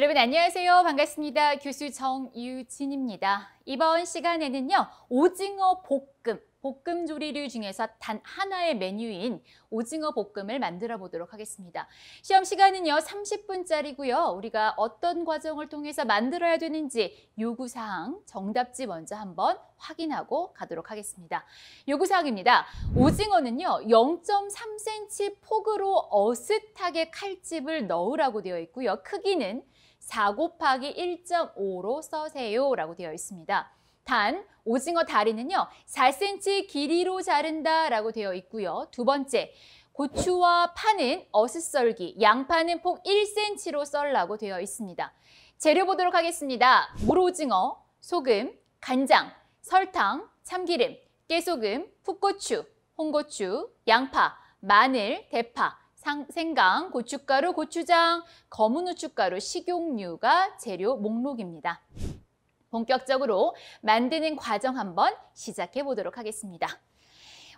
여러분 안녕하세요. 반갑습니다. 교수 정유진입니다. 이번 시간에는요. 오징어 볶음 조리류 중에서 단 하나의 메뉴인 오징어 볶음을 만들어 보도록 하겠습니다. 시험 시간은요. 30분짜리고요. 우리가 어떤 과정을 통해서 만들어야 되는지 요구사항, 정답지 먼저 한번 확인하고 가도록 하겠습니다. 요구사항입니다. 오징어는요. 0.3cm 폭으로 어슷하게 칼집을 넣으라고 되어 있고요. 크기는 4 곱하기 1.5로 써세요 라고 되어 있습니다. 단, 오징어 다리는요, 4cm 길이로 자른다 라고 되어 있고요. 두 번째, 고추와 파는 어슷썰기, 양파는 폭 1cm로 썰라고 되어 있습니다. 재료 보도록 하겠습니다. 물오징어, 소금, 간장, 설탕, 참기름, 깨소금, 풋고추, 홍고추, 양파, 마늘, 대파, 생강, 고춧가루, 고추장, 검은 후춧가루, 식용유가 재료 목록입니다. 본격적으로 만드는 과정 한번 시작해 보도록 하겠습니다.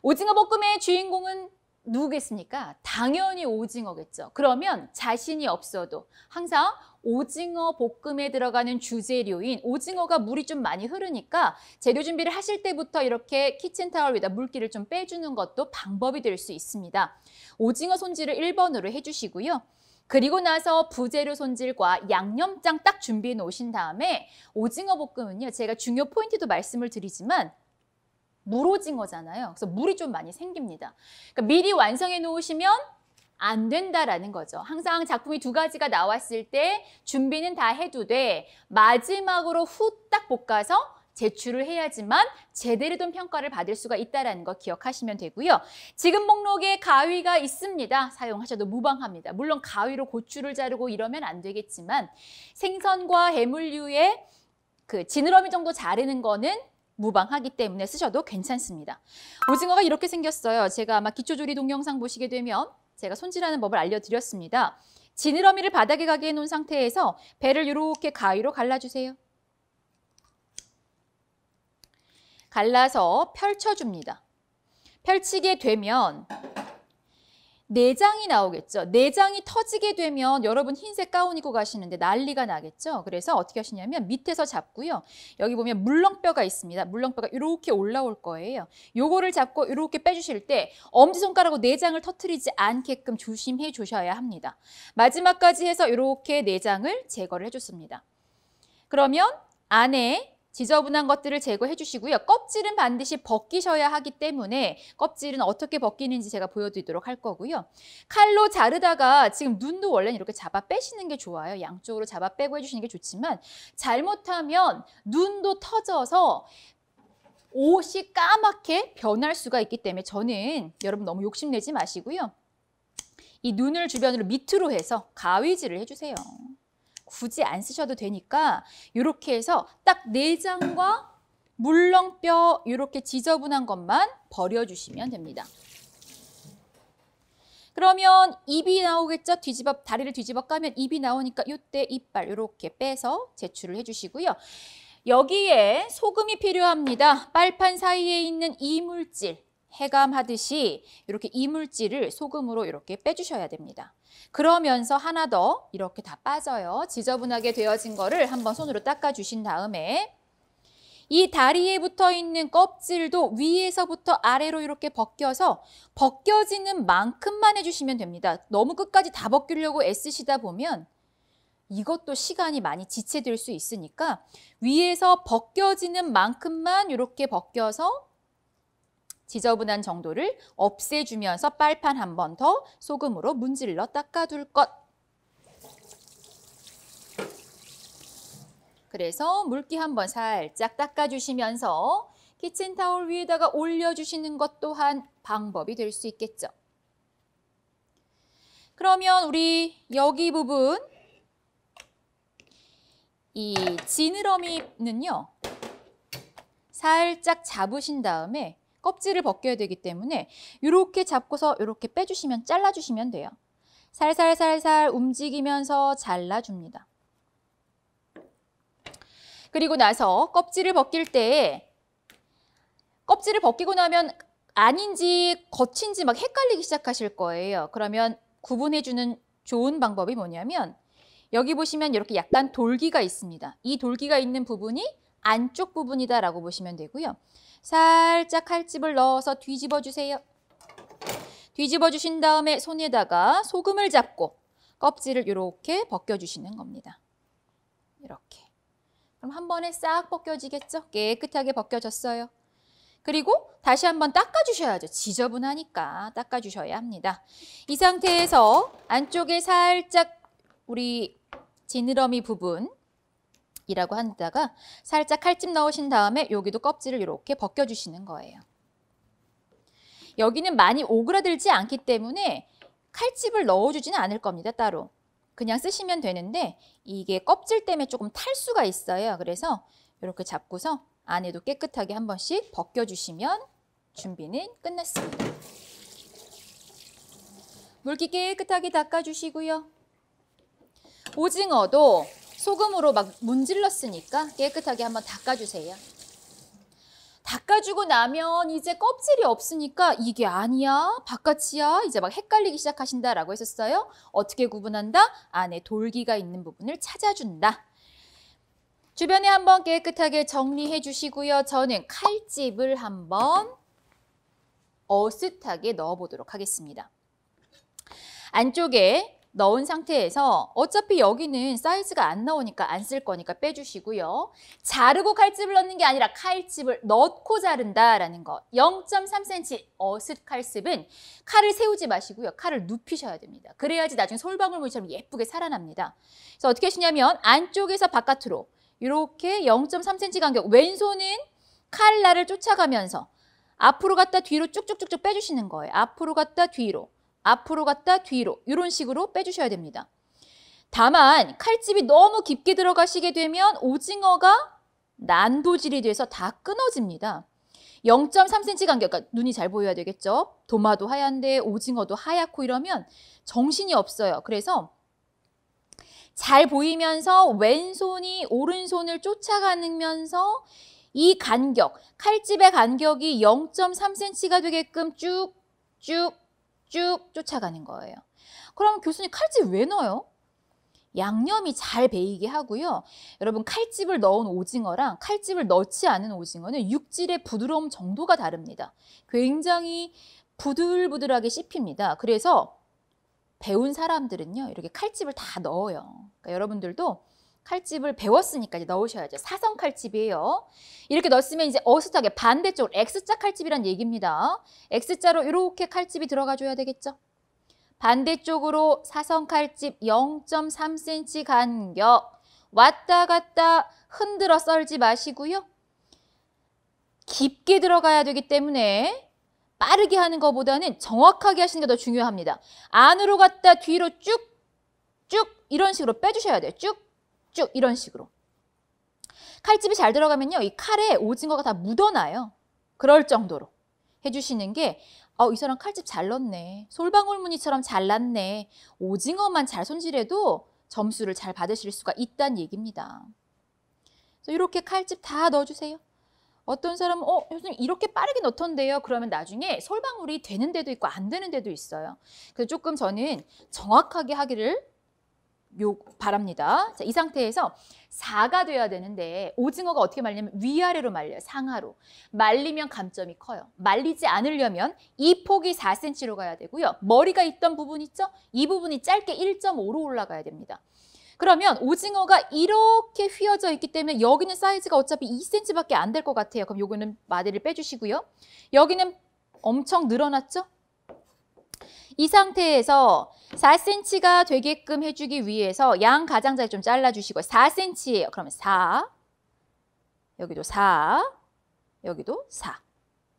오징어 볶음의 주인공은 누구겠습니까? 당연히 오징어겠죠. 그러면 자신이 없어도 항상 오징어 볶음에 들어가는 주재료인 오징어가 물이 좀 많이 흐르니까 재료 준비를 하실 때부터 이렇게 키친타월 위에다 물기를 좀 빼주는 것도 방법이 될 수 있습니다. 오징어 손질을 1번으로 해주시고요. 그리고 나서 부재료 손질과 양념장 딱 준비해 놓으신 다음에 오징어 볶음은요. 제가 중요 포인트도 말씀을 드리지만 물오징어잖아요. 그래서 물이 좀 많이 생깁니다. 그러니까 미리 완성해 놓으시면 안 된다라는 거죠. 항상 작품이 두 가지가 나왔을 때 준비는 다 해도 돼. 마지막으로 후딱 볶아서 제출을 해야지만 제대로 된 평가를 받을 수가 있다는 거 기억하시면 되고요. 지금 목록에 가위가 있습니다. 사용하셔도 무방합니다. 물론 가위로 고추를 자르고 이러면 안 되겠지만 생선과 해물류의 그 지느러미 정도 자르는 거는 무방하기 때문에 쓰셔도 괜찮습니다. 오징어가 이렇게 생겼어요. 제가 아마 기초조리 동영상 보시게 되면 제가 손질하는 법을 알려드렸습니다. 지느러미를 바닥에 가게 해놓은 상태에서 배를 이렇게 가위로 갈라주세요. 갈라서 펼쳐줍니다. 펼치게 되면 내장이 나오겠죠. 내장이 터지게 되면 여러분 흰색 가운 입고 가시는데 난리가 나겠죠. 그래서 어떻게 하시냐면 밑에서 잡고요. 여기 보면 물렁뼈가 있습니다. 물렁뼈가 이렇게 올라올 거예요. 요거를 잡고 이렇게 빼주실 때 엄지손가락으로 내장을 터뜨리지 않게끔 조심해 주셔야 합니다. 마지막까지 해서 이렇게 내장을 제거를 해줬습니다. 그러면 안에 지저분한 것들을 제거해 주시고요. 껍질은 반드시 벗기셔야 하기 때문에 껍질은 어떻게 벗기는지 제가 보여드리도록 할 거고요. 칼로 자르다가 지금 눈도 원래는 이렇게 잡아 빼시는 게 좋아요. 양쪽으로 잡아 빼고 해주시는 게 좋지만 잘못하면 눈도 터져서 옷이 까맣게 변할 수가 있기 때문에 저는 여러분 너무 욕심내지 마시고요. 이 눈을 주변으로 밑으로 해서 가위질을 해주세요. 굳이 안 쓰셔도 되니까 이렇게 해서 딱 내장과 물렁뼈 이렇게 지저분한 것만 버려주시면 됩니다. 그러면 입이 나오겠죠? 다리를 뒤집어 까면 입이 나오니까 이때 이빨 이렇게 빼서 제출을 해주시고요. 여기에 소금이 필요합니다. 빨판 사이에 있는 이물질. 해감하듯이 이렇게 이물질을 소금으로 이렇게 빼주셔야 됩니다. 그러면서 하나 더 이렇게 다 빠져요. 지저분하게 되어진 거를 한번 손으로 닦아주신 다음에 이 다리에 붙어 있는 껍질도 위에서부터 아래로 이렇게 벗겨서 벗겨지는 만큼만 해주시면 됩니다. 너무 끝까지 다 벗기려고 애쓰시다 보면 이것도 시간이 많이 지체될 수 있으니까 위에서 벗겨지는 만큼만 이렇게 벗겨서 지저분한 정도를 없애주면서 빨판 한 번 더 소금으로 문질러 닦아둘 것. 그래서 물기 한번 살짝 닦아주시면서 키친타올 위에다가 올려주시는 것 또한 방법이 될 수 있겠죠. 그러면 우리 여기 부분 이 지느러미는요. 살짝 잡으신 다음에 껍질을 벗겨야 되기 때문에 이렇게 잡고서 이렇게 빼주시면 잘라주시면 돼요. 살살살살 움직이면서 잘라줍니다. 그리고 나서 껍질을 벗길 때 껍질을 벗기고 나면 아닌지 겉인지 막 헷갈리기 시작하실 거예요. 그러면 구분해주는 좋은 방법이 뭐냐면 여기 보시면 이렇게 약간 돌기가 있습니다. 이 돌기가 있는 부분이 안쪽 부분이다라고 보시면 되고요. 살짝 칼집을 넣어서 뒤집어 주세요. 뒤집어 주신 다음에 손에다가 소금을 잡고 껍질을 이렇게 벗겨주시는 겁니다. 이렇게. 그럼 한 번에 싹 벗겨지겠죠? 깨끗하게 벗겨졌어요. 그리고 다시 한번 닦아주셔야죠. 지저분하니까 닦아주셔야 합니다. 이 상태에서 안쪽에 살짝 우리 지느러미 부분이라고 한다가 살짝 칼집 넣으신 다음에 여기도 껍질을 이렇게 벗겨주시는 거예요. 여기는 많이 오그라들지 않기 때문에 칼집을 넣어주지는 않을 겁니다. 따로. 그냥 쓰시면 되는데 이게 껍질 때문에 조금 탈 수가 있어요. 그래서 이렇게 잡고서 안에도 깨끗하게 한 번씩 벗겨주시면 준비는 끝났습니다. 물기 깨끗하게 닦아주시고요. 오징어도 소금으로 막 문질렀으니까 깨끗하게 한번 닦아주세요. 닦아주고 나면 이제 껍질이 없으니까 이게 아니야? 바깥이야? 이제 막 헷갈리기 시작하신다라고 했었어요. 어떻게 구분한다? 안에 돌기가 있는 부분을 찾아준다. 주변에 한번 깨끗하게 정리해 주시고요. 저는 칼집을 한번 어슷하게 넣어보도록 하겠습니다. 안쪽에 넣은 상태에서 어차피 여기는 사이즈가 안 나오니까 안 쓸 거니까 빼주시고요. 자르고 칼집을 넣는 게 아니라 칼집을 넣고 자른다라는 거. 0.3cm 어슷 칼집은 칼을 세우지 마시고요. 칼을 눕히셔야 됩니다. 그래야지 나중에 솔방울무늬처럼 예쁘게 살아납니다. 그래서 어떻게 하시냐면 안쪽에서 바깥으로 이렇게 0.3cm 간격, 왼손은 칼날을 쫓아가면서 앞으로 갔다 뒤로 쭉쭉쭉쭉 빼주시는 거예요. 앞으로 갔다 뒤로. 앞으로 갔다 뒤로 이런 식으로 빼주셔야 됩니다. 다만 칼집이 너무 깊게 들어가시게 되면 오징어가 난도질이 돼서 다 끊어집니다. 0.3cm 간격, 그러니까 눈이 잘 보여야 되겠죠. 도마도 하얀데 오징어도 하얗고 이러면 정신이 없어요. 그래서 잘 보이면서 왼손이 오른손을 쫓아가면서 이 간격, 칼집의 간격이 0.3cm가 되게끔 쭉쭉 쫓아가는 거예요. 그럼 교수님 칼집 왜 넣어요? 양념이 잘 배이게 하고요. 여러분 칼집을 넣은 오징어랑 칼집을 넣지 않은 오징어는 육질의 부드러움 정도가 다릅니다. 굉장히 부들부들하게 씹힙니다. 그래서 배운 사람들은요. 이렇게 칼집을 다 넣어요. 그러니까 여러분들도 칼집을 배웠으니까 이제 넣으셔야죠. 사선 칼집이에요. 이렇게 넣었으면 이제 어슷하게 반대쪽으로 X자 칼집이란 얘기입니다. X자로 이렇게 칼집이 들어가 줘야 되겠죠. 반대쪽으로 사선 칼집 0.3cm 간격 왔다 갔다 흔들어 썰지 마시고요. 깊게 들어가야 되기 때문에 빠르게 하는 것보다는 정확하게 하시는 게 더 중요합니다. 안으로 갔다 뒤로 쭉쭉 이런 식으로 빼주셔야 돼요. 쭉 이런 식으로. 칼집이 잘 들어가면요. 이 칼에 오징어가 다 묻어나요. 그럴 정도로 해주시는 게 이 사람 칼집 잘 넣네. 솔방울무늬처럼 잘 났네. 오징어만 잘 손질해도 점수를 잘 받으실 수가 있다는 얘기입니다. 그래서 이렇게 칼집 다 넣어주세요. 어떤 사람은 교수님 이렇게 빠르게 넣던데요. 그러면 나중에 솔방울이 되는 데도 있고 안 되는 데도 있어요. 그래서 조금 저는 정확하게 하기를 바랍니다. 자, 이 상태에서 4가 돼야 되는데 오징어가 어떻게 말리냐면 위아래로 말려요. 상하로. 말리면 감점이 커요. 말리지 않으려면 이 폭이 4cm로 가야 되고요. 머리가 있던 부분 있죠? 이 부분이 짧게 1.5로 올라가야 됩니다. 그러면 오징어가 이렇게 휘어져 있기 때문에 여기는 사이즈가 어차피 2cm밖에 안 될 것 같아요. 그럼 요거는 마디를 빼주시고요. 여기는 엄청 늘어났죠? 이 상태에서 4cm가 되게끔 해주기 위해서 양 가장자리 좀 잘라주시고 4cm예요. 그러면 4, 여기도 4, 여기도 4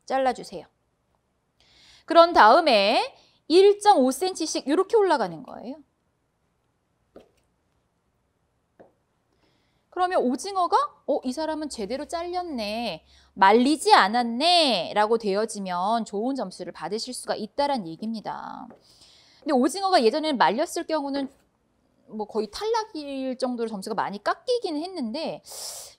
잘라주세요. 그런 다음에 1.5cm씩 이렇게 올라가는 거예요. 그러면 오징어가 이 사람은 제대로 잘렸네, 말리지 않았네 라고 되어지면 좋은 점수를 받으실 수가 있다는 얘기입니다. 근데 오징어가 예전에는 말렸을 경우는 뭐 거의 탈락일 정도로 점수가 많이 깎이기는 했는데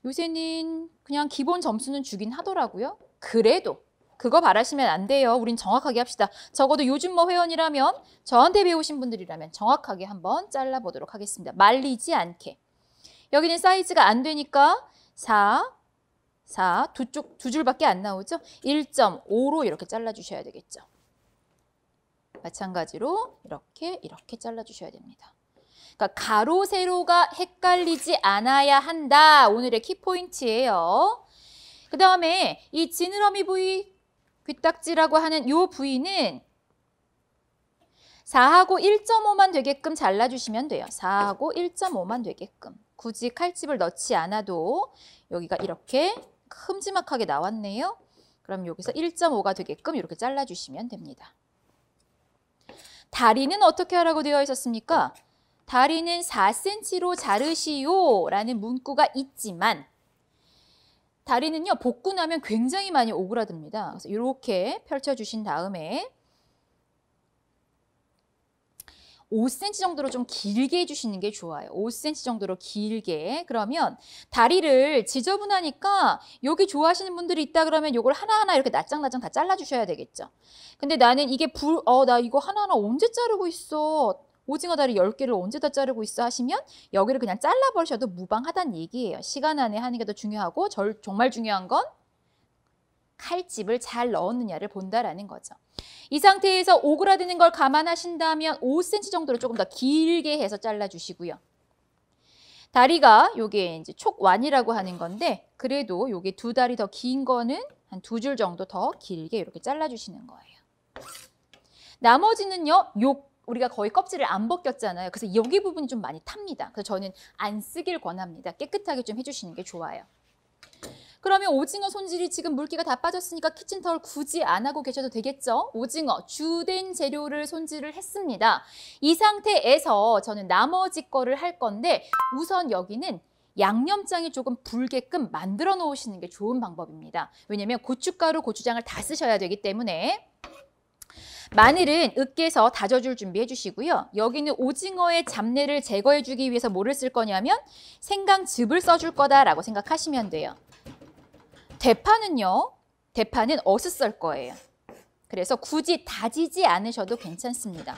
요새는 그냥 기본 점수는 주긴 하더라고요. 그래도 그거 바라시면 안 돼요. 우린 정확하게 합시다. 적어도 요즘 뭐 회원이라면 저한테 배우신 분들이라면 정확하게 한번 잘라보도록 하겠습니다. 말리지 않게. 여기는 사이즈가 안 되니까 4, 두 줄밖에 안 나오죠? 1.5로 이렇게 잘라주셔야 되겠죠. 마찬가지로 이렇게 잘라주셔야 됩니다. 그러니까 가로, 세로가 헷갈리지 않아야 한다. 오늘의 키포인트예요. 그 다음에 이 지느러미 부위, 귀딱지라고 하는 이 부위는 4하고 1.5만 되게끔 잘라주시면 돼요. 4하고 1.5만 되게끔. 굳이 칼집을 넣지 않아도 여기가 이렇게 큼지막하게 나왔네요. 그럼 여기서 1.5가 되게끔 이렇게 잘라주시면 됩니다. 다리는 어떻게 하라고 되어 있었습니까? 다리는 4cm로 자르시오 라는 문구가 있지만 다리는요, 볶고 나면 굉장히 많이 오그라듭니다. 그래서 이렇게 펼쳐주신 다음에 5cm 정도로 좀 길게 해주시는 게 좋아요. 5cm 정도로 길게. 그러면 다리를 지저분하니까 여기 좋아하시는 분들이 있다 그러면 이걸 하나하나 이렇게 낱장낱장 다 잘라주셔야 되겠죠. 근데 나는 이게 나 이거 하나하나 언제 자르고 있어. 오징어 다리 10개를 언제 다 자르고 있어 하시면 여기를 그냥 잘라버리셔도 무방하다는 얘기예요. 시간 안에 하는 게 더 중요하고 정말 중요한 건 칼집을 잘 넣었느냐를 본다라는 거죠. 이 상태에서 오그라드는 걸 감안하신다면 5cm 정도로 조금 더 길게 해서 잘라주시고요. 다리가 요게 이제 촉완이라고 하는 건데 그래도 요게 두 다리 더 긴 거는 한 2줄 정도 더 길게 이렇게 잘라주시는 거예요. 나머지는요, 우리가 거의 껍질을 안 벗겼잖아요. 그래서 여기 부분이 좀 많이 탑니다. 그래서 저는 안 쓰길 권합니다. 깨끗하게 좀 해주시는 게 좋아요. 그러면 오징어 손질이 지금 물기가 다 빠졌으니까 키친타올 굳이 안 하고 계셔도 되겠죠? 오징어 주된 재료를 손질을 했습니다. 이 상태에서 저는 나머지 거를 할 건데 우선 여기는 양념장이 조금 불게끔 만들어 놓으시는 게 좋은 방법입니다. 왜냐하면 고춧가루, 고추장을 다 쓰셔야 되기 때문에 마늘은 으깨서 다져줄 준비해 주시고요. 여기는 오징어의 잡내를 제거해 주기 위해서 뭐를 쓸 거냐면 생강즙을 써줄 거다라고 생각하시면 돼요. 대파는 어슷 썰 거예요. 그래서 굳이 다지지 않으셔도 괜찮습니다.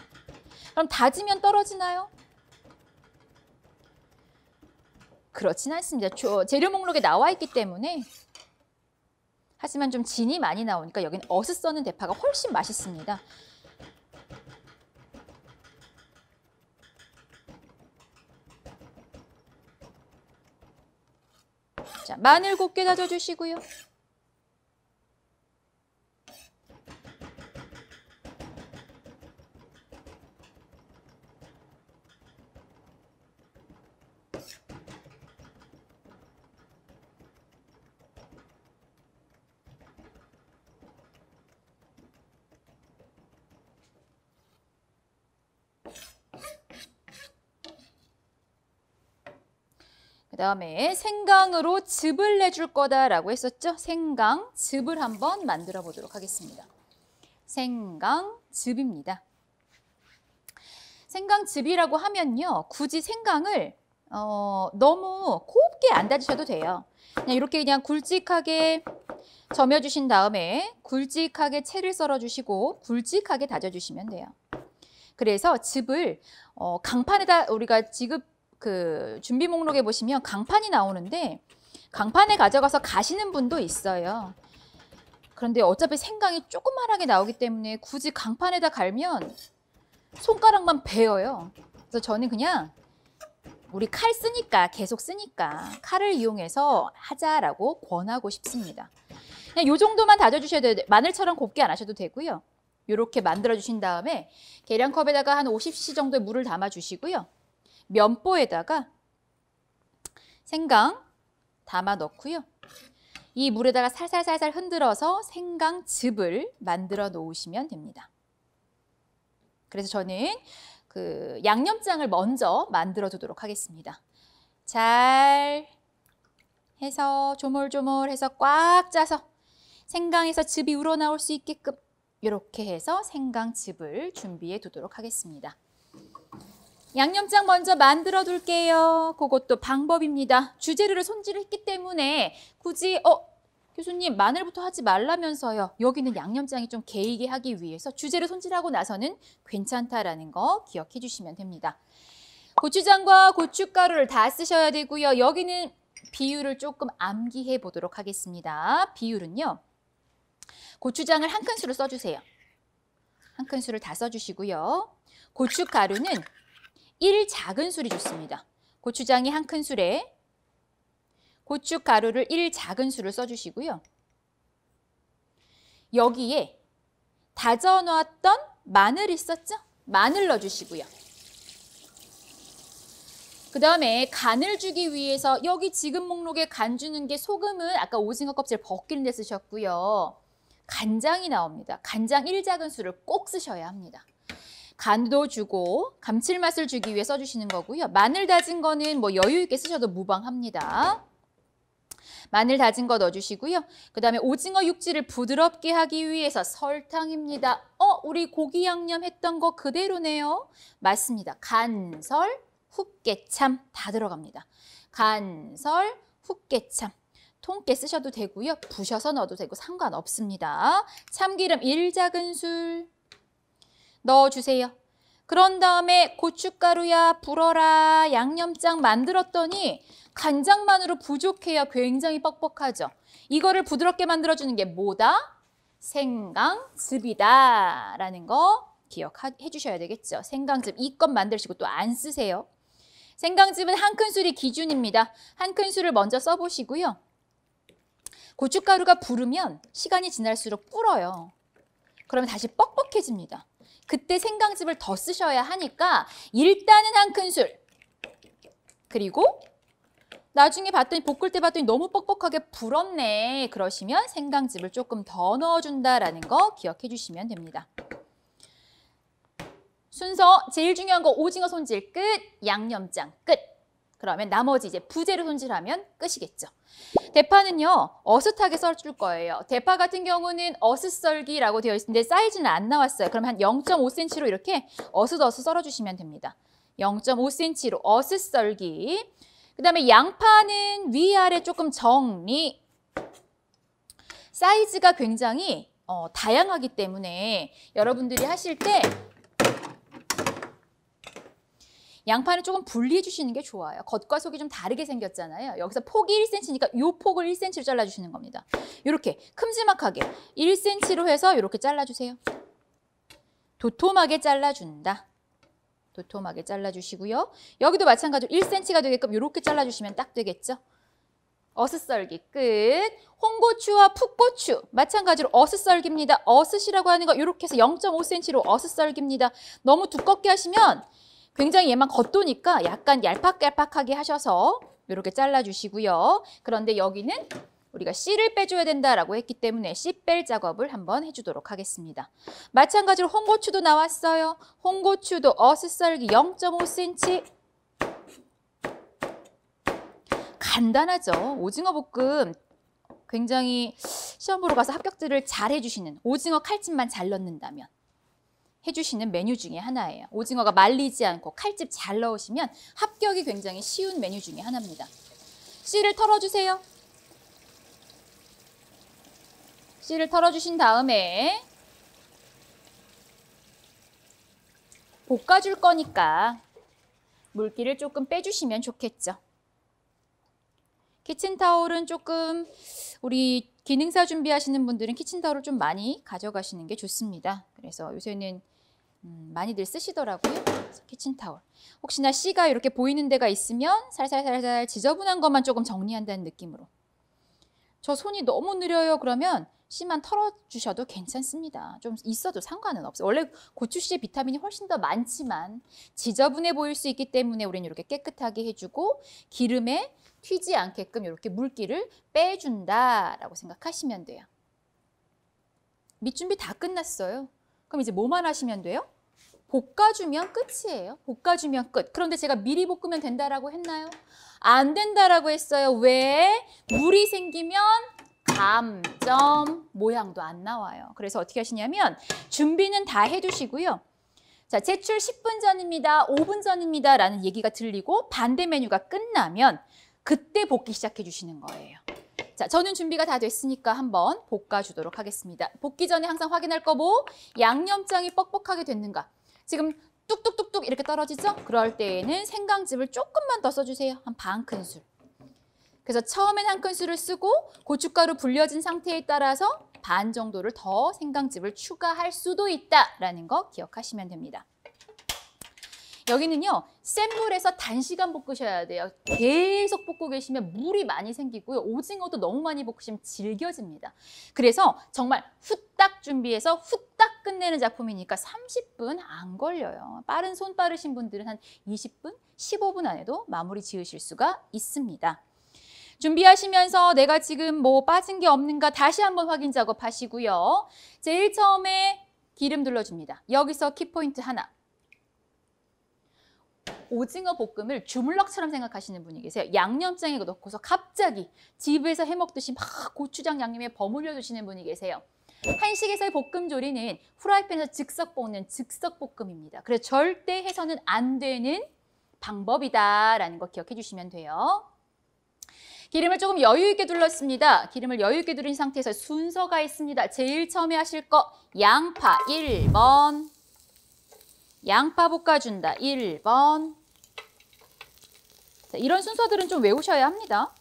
그럼 다지면 떨어지나요? 그렇진 않습니다. 재료 목록에 나와 있기 때문에 하지만 좀 진이 많이 나오니까 여기는 어슷 써는 대파가 훨씬 맛있습니다. 자, 마늘 곱게 다져주시고요. 그다음에 생강으로 즙을 내줄 거다라고 했었죠. 생강즙을 한번 만들어 보도록 하겠습니다. 생강즙입니다. 생강즙이라고 하면요. 굳이 생강을 너무 곱게 안 다지셔도 돼요. 그냥 이렇게 그냥 굵직하게 점여주신 다음에 굵직하게 채를 썰어주시고 굵직하게 다져주시면 돼요. 그래서 즙을 강판에다 우리가 지금 준비 목록에 보시면 강판이 나오는데 강판에 가져가서 가시는 분도 있어요. 그런데 어차피 생강이 조그만하게 나오기 때문에 굳이 강판에다 갈면 손가락만 베어요. 그래서 저는 그냥 우리 칼 쓰니까 계속 쓰니까 칼을 이용해서 하자라고 권하고 싶습니다. 그냥 이 정도만 다져주셔야 돼요. 마늘처럼 곱게 안 하셔도 되고요. 이렇게 만들어주신 다음에 계량컵에다가 한 50cc 정도의 물을 담아주시고요. 면보에다가 생강 담아 넣고요. 이 물에다가 살살살살 흔들어서 생강즙을 만들어 놓으시면 됩니다. 그래서 저는 양념장을 먼저 만들어 두도록 하겠습니다. 잘 해서 조물조물 해서 꽉 짜서 생강에서 즙이 우러나올 수 있게끔 이렇게 해서 생강즙을 준비해 두도록 하겠습니다. 양념장 먼저 만들어 둘게요. 그것도 방법입니다. 주재료를 손질했기 때문에 굳이 교수님 마늘부터 하지 말라면서요. 여기는 양념장이 좀 개이게 하기 위해서 주재료 손질하고 나서는 괜찮다라는 거 기억해 주시면 됩니다. 고추장과 고춧가루를 다 쓰셔야 되고요. 여기는 비율을 조금 암기해 보도록 하겠습니다. 비율은요. 고추장을 한 큰술을 써주세요. 한 큰술을 다 써주시고요. 고춧가루는 1 작은술이 좋습니다. 고추장이 한 큰술에 고춧가루를 1 작은술을 써주시고요. 여기에 다져 놓았던 마늘 있었죠? 마늘 넣어주시고요. 그 다음에 간을 주기 위해서 여기 지금 목록에 간 주는 게 소금은 아까 오징어 껍질 벗기는 데 쓰셨고요. 간장이 나옵니다. 간장 1 작은술을 꼭 쓰셔야 합니다. 간도 주고 감칠맛을 주기 위해 써주시는 거고요. 마늘 다진 거는 뭐 여유 있게 쓰셔도 무방합니다. 마늘 다진 거 넣어주시고요. 그 다음에 오징어 육질을 부드럽게 하기 위해서 설탕입니다. 우리 고기 양념 했던 거 그대로네요. 맞습니다. 간설, 훅개참 다 들어갑니다. 간설, 훅개참. 통깨 쓰셔도 되고요. 부셔서 넣어도 되고 상관없습니다. 참기름 1 작은술 넣어주세요. 그런 다음에 고춧가루야 불어라 양념장 만들었더니 간장만으로 부족해요. 굉장히 뻑뻑하죠. 이거를 부드럽게 만들어주는 게 뭐다? 생강즙이다 라는 거 기억해 주셔야 되겠죠. 생강즙 이것 만드시고 또 안 쓰세요. 생강즙은 한 큰술이 기준입니다. 한 큰술을 먼저 써보시고요. 고춧가루가 부르면 시간이 지날수록 불어요. 그러면 다시 뻑뻑해집니다. 그때 생강즙을 더 쓰셔야 하니까 일단은 한 큰술. 그리고 나중에 봤더니 볶을 때 봤더니 너무 뻑뻑하게 불었네. 그러시면 생강즙을 조금 더 넣어준다라는 거 기억해 주시면 됩니다. 순서 제일 중요한 거 오징어 손질 끝, 양념장 끝. 그러면 나머지 이제 부재료 손질하면 끝이겠죠. 대파는요. 어슷하게 썰줄 거예요. 대파 같은 경우는 어슷썰기라고 되어 있는데 사이즈는 안 나왔어요. 그럼 한 0.5cm로 이렇게 어슷어슷 썰어주시면 됩니다. 0.5cm로 어슷썰기. 그 다음에 양파는 위아래 조금 정리. 사이즈가 굉장히 다양하기 때문에 여러분들이 하실 때 양파는 조금 분리해 주시는 게 좋아요. 겉과 속이 좀 다르게 생겼잖아요. 여기서 폭이 1cm니까 이 폭을 1cm로 잘라주시는 겁니다. 이렇게 큼지막하게 1cm로 해서 이렇게 잘라주세요. 도톰하게 잘라준다. 도톰하게 잘라주시고요. 여기도 마찬가지로 1cm가 되게끔 이렇게 잘라주시면 딱 되겠죠. 어슷썰기 끝. 홍고추와 풋고추 마찬가지로 어슷썰기입니다. 어슷이라고 하는 거 이렇게 해서 0.5cm로 어슷썰기입니다. 너무 두껍게 하시면 굉장히 얘만 겉도니까 약간 얄팍얄팍하게 하셔서 이렇게 잘라주시고요. 그런데 여기는 우리가 씨를 빼줘야 된다라고 했기 때문에 씨 뺄 작업을 한번 해주도록 하겠습니다. 마찬가지로 홍고추도 나왔어요. 홍고추도 어슷썰기 0.5cm. 간단하죠. 오징어 볶음 굉장히 시험 보러 가서 합격들을 잘 해주시는 오징어 칼집만 잘 넣는다면 해주시는 메뉴 중에 하나예요. 오징어가 말리지 않고 칼집 잘 넣으시면 합격이 굉장히 쉬운 메뉴 중에 하나입니다. 씨를 털어주세요. 씨를 털어주신 다음에 볶아줄 거니까 물기를 조금 빼주시면 좋겠죠. 키친타올은 조금 우리 기능사 준비하시는 분들은 키친타올을 좀 많이 가져가시는 게 좋습니다. 그래서 요새는 많이들 쓰시더라고요. 그래서 키친타올. 혹시나 씨가 이렇게 보이는 데가 있으면 살살살살 지저분한 것만 조금 정리한다는 느낌으로. 저 손이 너무 느려요. 그러면 씨만 털어주셔도 괜찮습니다. 좀 있어도 상관은 없어요. 원래 고추씨에 비타민이 훨씬 더 많지만 지저분해 보일 수 있기 때문에 우리는 이렇게 깨끗하게 해주고 기름에 튀지 않게끔 이렇게 물기를 빼준다라고 생각하시면 돼요. 밑 준비 다 끝났어요. 그럼 이제 뭐만 하시면 돼요? 볶아주면 끝이에요. 볶아주면 끝. 그런데 제가 미리 볶으면 된다라고 했나요? 안 된다라고 했어요. 왜? 물이 생기면 감점 모양도 안 나와요. 그래서 어떻게 하시냐면 준비는 다 해두시고요. 자, 제출 10분 전입니다. 5분 전입니다. 라는 얘기가 들리고 반대 메뉴가 끝나면 그때 볶기 시작해 주시는 거예요. 자, 저는 준비가 다 됐으니까 한번 볶아주도록 하겠습니다. 볶기 전에 항상 확인할 거 뭐? 양념장이 뻑뻑하게 됐는가? 지금 뚝뚝뚝뚝 이렇게 떨어지죠? 그럴 때에는 생강즙을 조금만 더 써주세요. 한 반 큰술. 그래서 처음엔 한 큰술을 쓰고 고춧가루 불려진 상태에 따라서 반 정도를 더 생강즙을 추가할 수도 있다라는 거 기억하시면 됩니다. 여기는요, 센 불에서 단시간 볶으셔야 돼요. 계속 볶고 계시면 물이 많이 생기고요. 오징어도 너무 많이 볶으시면 질겨집니다. 그래서 정말 후딱 준비해서 후딱 끝내는 작품이니까 30분 안 걸려요. 빠른 손 빠르신 분들은 한 20분, 15분 안에도 마무리 지으실 수가 있습니다. 준비하시면서 내가 지금 뭐 빠진 게 없는가 다시 한번 확인 작업하시고요. 제일 처음에 기름 둘러줍니다. 여기서 키포인트 하나. 오징어 볶음을 주물럭처럼 생각하시는 분이 계세요. 양념장에 넣고서 갑자기 집에서 해먹듯이 막 고추장 양념에 버무려 주시는 분이 계세요. 한식에서의 볶음 조리는 프라이팬에서 즉석 볶는 즉석 볶음입니다. 그래서 절대 해서는 안 되는 방법이다라는 거 기억해 주시면 돼요. 기름을 조금 여유 있게 둘렀습니다. 기름을 여유 있게 두른 상태에서 순서가 있습니다. 제일 처음에 하실 거 양파 1번. 양파 볶아준다. 1번. 자, 이런 순서들은 좀 외우셔야 합니다.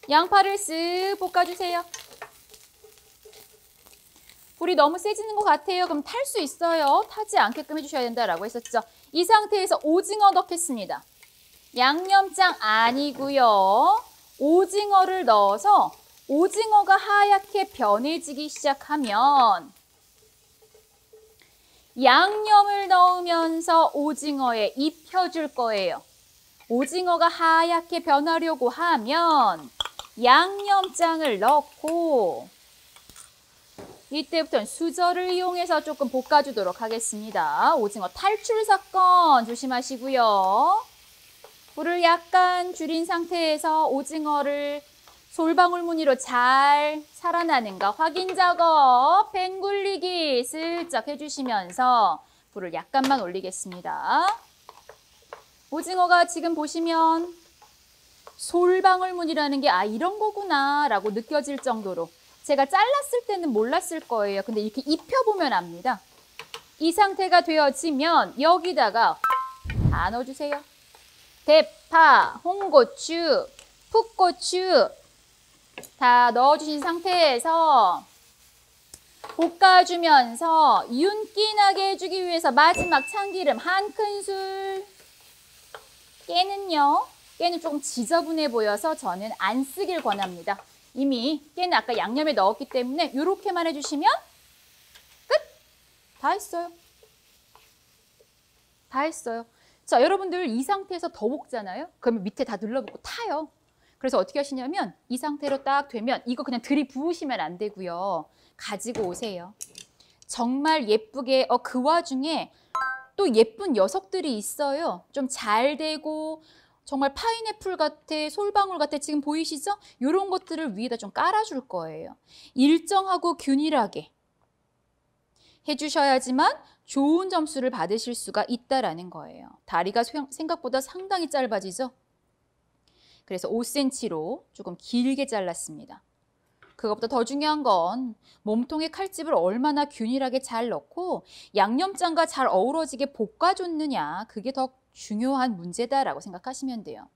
양파를 쓱 볶아주세요. 불이 너무 세지는 것 같아요. 그럼 탈 수 있어요. 타지 않게끔 해주셔야 된다라고 했었죠. 이 상태에서 오징어 넣겠습니다. 양념장 아니고요. 오징어를 넣어서 오징어가 하얗게 변해지기 시작하면 양념을 넣으면서 오징어에 입혀줄 거예요. 오징어가 하얗게 변하려고 하면 양념장을 넣고 이때부터는 수저를 이용해서 조금 볶아주도록 하겠습니다. 오징어 탈출 사건 조심하시고요. 불을 약간 줄인 상태에서 오징어를 솔방울 무늬로 잘 살아나는가 확인 작업, 팬 굴리기 슬쩍 해주시면서 불을 약간만 올리겠습니다. 오징어가 지금 보시면 솔방울 무늬라는 게 이런 거구나 라고 느껴질 정도로 제가 잘랐을 때는 몰랐을 거예요. 근데 이렇게 입혀보면 압니다. 이 상태가 되어지면 여기다가 다 넣어주세요. 대파, 홍고추, 풋고추 다 넣어주신 상태에서 볶아주면서 윤기 나게 해주기 위해서 마지막 참기름 한 큰술. 깨는 조금 지저분해 보여서 저는 안 쓰길 권합니다. 이미 깨는 아까 양념에 넣었기 때문에 이렇게만 해주시면 끝! 다 했어요. 다 했어요. 자, 여러분들 이 상태에서 더 볶잖아요? 그러면 밑에 다 눌러붙고 타요. 그래서 어떻게 하시냐면 이 상태로 딱 되면 이거 그냥 들이부으시면 안 되고요. 가지고 오세요. 정말 예쁘게 그 와중에 또 예쁜 녀석들이 있어요. 좀 잘 되고 정말 파인애플 같아, 솔방울 같아 지금 보이시죠? 이런 것들을 위에다 좀 깔아줄 거예요. 일정하고 균일하게 해주셔야지만 좋은 점수를 받으실 수가 있다라는 거예요. 다리가 생각보다 상당히 짧아지죠? 그래서 5cm로 조금 길게 잘랐습니다. 그것보다 더 중요한 건 몸통에 칼집을 얼마나 균일하게 잘 넣고 양념장과 잘 어우러지게 볶아줬느냐, 그게 더 중요한 문제다라고 생각하시면 돼요.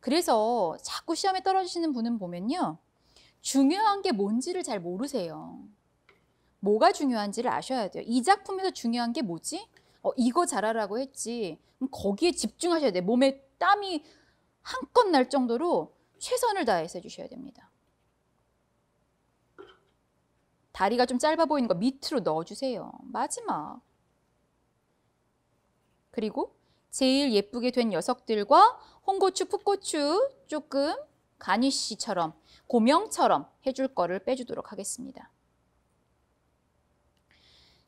그래서 자꾸 시험에 떨어지시는 분은 보면요, 중요한 게 뭔지를 잘 모르세요. 뭐가 중요한지를 아셔야 돼요. 이 작품에서 중요한 게 뭐지? 이거 잘하라고 했지. 그럼 거기에 집중하셔야 돼요. 몸에 땀이 한껏 날 정도로 최선을 다해서 해주셔야 됩니다. 다리가 좀 짧아 보이는 거 밑으로 넣어주세요. 마지막. 그리고 제일 예쁘게 된 녀석들과 홍고추, 풋고추 조금 가니쉬처럼, 고명처럼 해줄 거를 빼주도록 하겠습니다.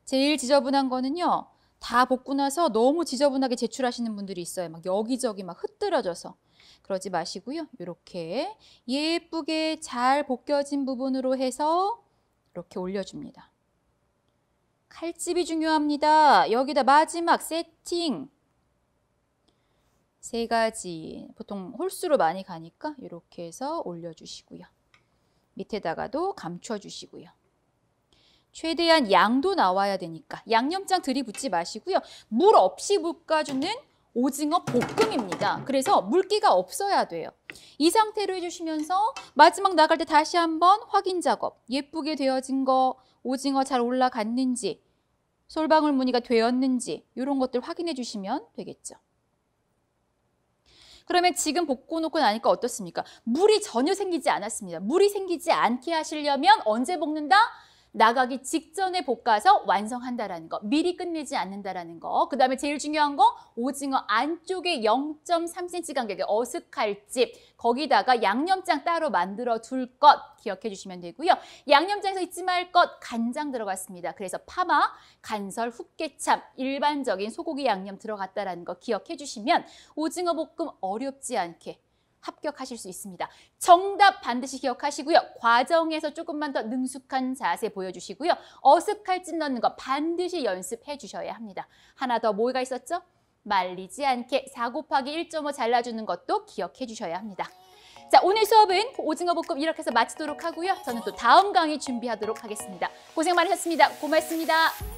제일 지저분한 거는요, 다 볶고 나서 너무 지저분하게 제출하시는 분들이 있어요. 막 여기저기 막 흩뜨러져서. 그러지 마시고요. 이렇게 예쁘게 잘 볶여진 부분으로 해서 이렇게 올려줍니다. 칼집이 중요합니다. 여기다 마지막 세팅. 3가지, 보통 홀수로 많이 가니까 이렇게 해서 올려주시고요. 밑에다가도 감춰주시고요. 최대한 양도 나와야 되니까 양념장 들이붓지 마시고요. 물 없이 볶아주는 오징어 볶음입니다. 그래서 물기가 없어야 돼요. 이 상태로 해주시면서 마지막 나갈 때 다시 한번 확인 작업. 예쁘게 되어진 거, 오징어 잘 올라갔는지, 솔방울 무늬가 되었는지 이런 것들 확인해 주시면 되겠죠. 그러면 지금 볶아놓고 나니까 어떻습니까? 물이 전혀 생기지 않았습니다. 물이 생기지 않게 하시려면 언제 볶는다? 나가기 직전에 볶아서 완성한다라는 거, 미리 끝내지 않는다라는 거. 그 다음에 제일 중요한 거, 오징어 안쪽에 0.3cm 간격의 어슷칼집, 거기다가 양념장 따로 만들어 둘 것 기억해 주시면 되고요. 양념장에서 잊지 말 것, 간장 들어갔습니다. 그래서 파마, 간설, 훅개참, 일반적인 소고기 양념 들어갔다라는 거 기억해 주시면 오징어 볶음 어렵지 않게 합격하실 수 있습니다. 정답 반드시 기억하시고요. 과정에서 조금만 더 능숙한 자세 보여주시고요. 어슷칼집 넣는 거 반드시 연습해 주셔야 합니다. 하나 더 뭐가 있었죠? 말리지 않게 4 곱하기 1.5 잘라주는 것도 기억해 주셔야 합니다. 자, 오늘 수업은 오징어 볶음 이렇게 해서 마치도록 하고요. 저는 또 다음 강의 준비하도록 하겠습니다. 고생 많으셨습니다. 고맙습니다.